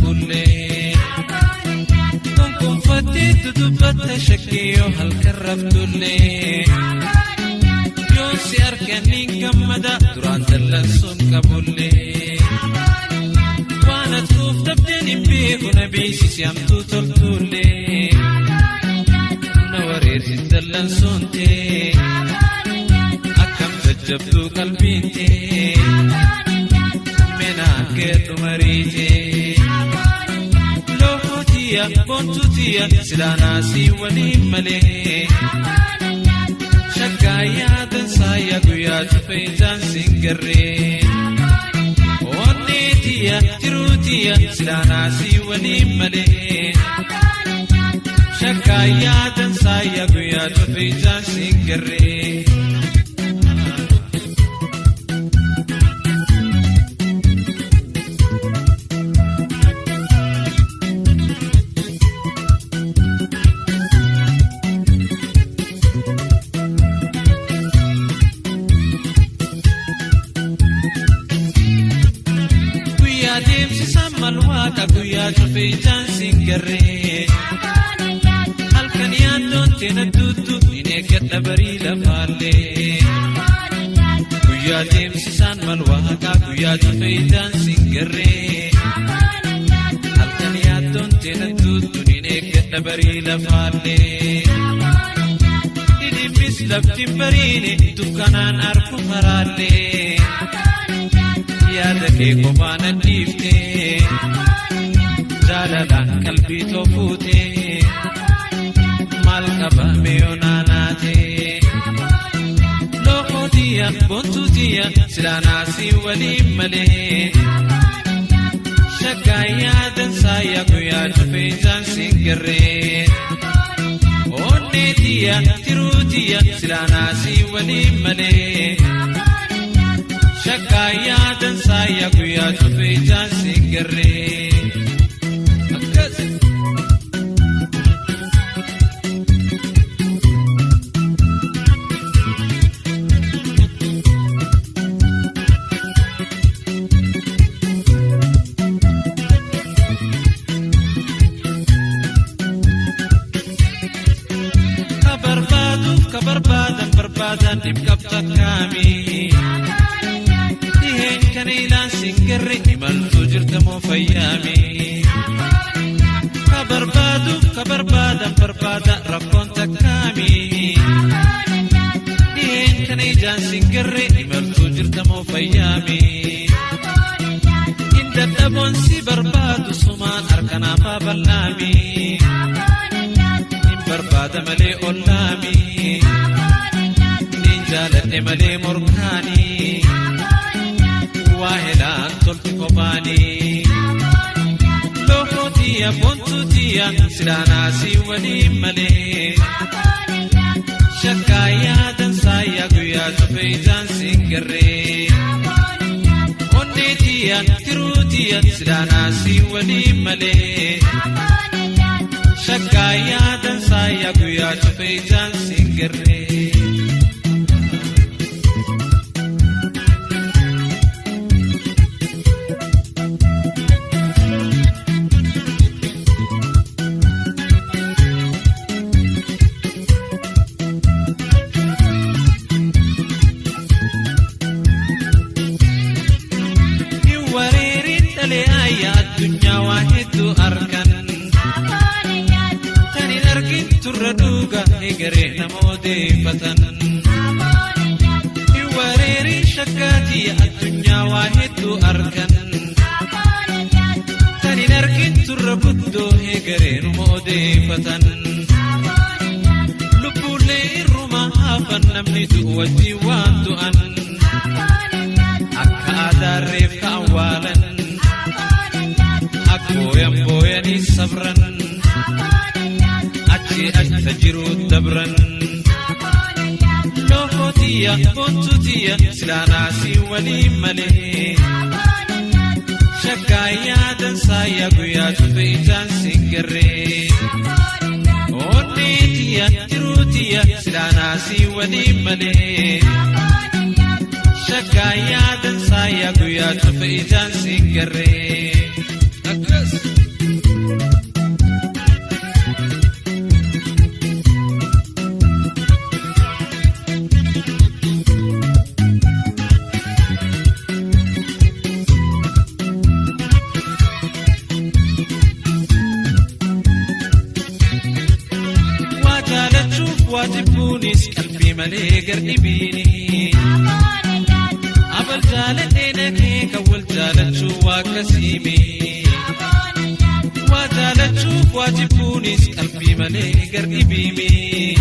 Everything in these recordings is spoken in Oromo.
bulle kun fatti dudubatta shakkiyo halkarrabdulle yo si arkani gammada duran dallansun kabulle wana tuf tabdeni biku nabi siyamtu toltulle nawarir dallansun te akam tajabtu qalbinte ketu marite lohotiya bontutiya silana si wali male shakaya dan saya guya tufaitan singare onnetiya tirutiya silana si wali male shakaya dan saya guya tufaitan singare Kaguya tufaitan singare halkaniyan donte na tutu inekadda bari lafalle guya deemsisan malwaqa guya tufaitan singare halkaniyan donte na tutu inekadda bari lafalle idibis laftin barine dukkanan arku maralle yaada kee qofaan dhiifte jalalan qalbi tofute mal qabame onanate lohotiya bontutiya silana si wali male shakaya dan saya guya tufaitan singare onnetiya tirutiya silana si wali male shakaya dan saya guya tufaitan singare barbadan dibkabta kami dihen kanilan singare imaltu jirtamo fayyami kabarbadan barbada rakkonta kami dihen kanilan singare imaltu jirtamo fayyami indadabon si barbadu suman arkana baballami barbada male ollami ninjaladne male murkani wahilan tolti kopani lohotiya bontutiya silana si wali male shakaya dan saya guya tufaitan singare onnetiya tirutiya silana si wali male shakaya dan saya guya tufaitan singare dunya wahidu arkan tani arkin turduga egere namode fatan iwareri shakati dunya wahidu arkan tani arkin turbudo egere namode fatan lubule ruma hafan namni tuwati wantu an akadare fawalan boyani sabran achi tajiru dabran lohotiya bontutiya silana si wali male shakaya dan saya guya tufaitan singare onnetiya tirutiya silana si wali male shakaya dan saya guya tufaitan singare. واجبونيس قلبي ملي قربيني أبل جالتينك كول جالتشو وكسيمي وجالتشو واجبونيس قلبي ملي قربيني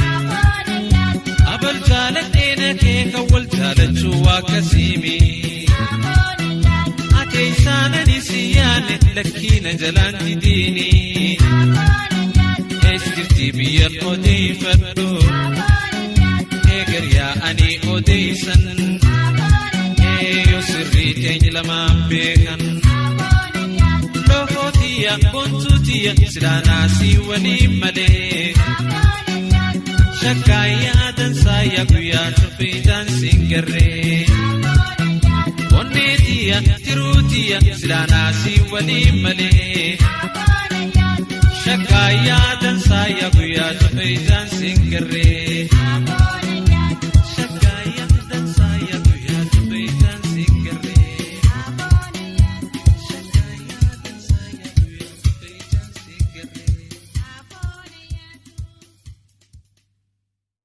أبل جالتينك كول جالتشو وكسيمي أتيسانا نسيانك لكينا جلان ديني اسكتي بيا أودي فردو اگر يا أني أودي سن ايو سري تيج لما بيكن لوكو تيا كنتو تيا سلاناسي ولي ملي شكايا دنسايا بيا تفيدان سنگري وني تيا ترو تيا سلاناسي ولي ملي شكايا دنسايا بيا تفيدان سنگري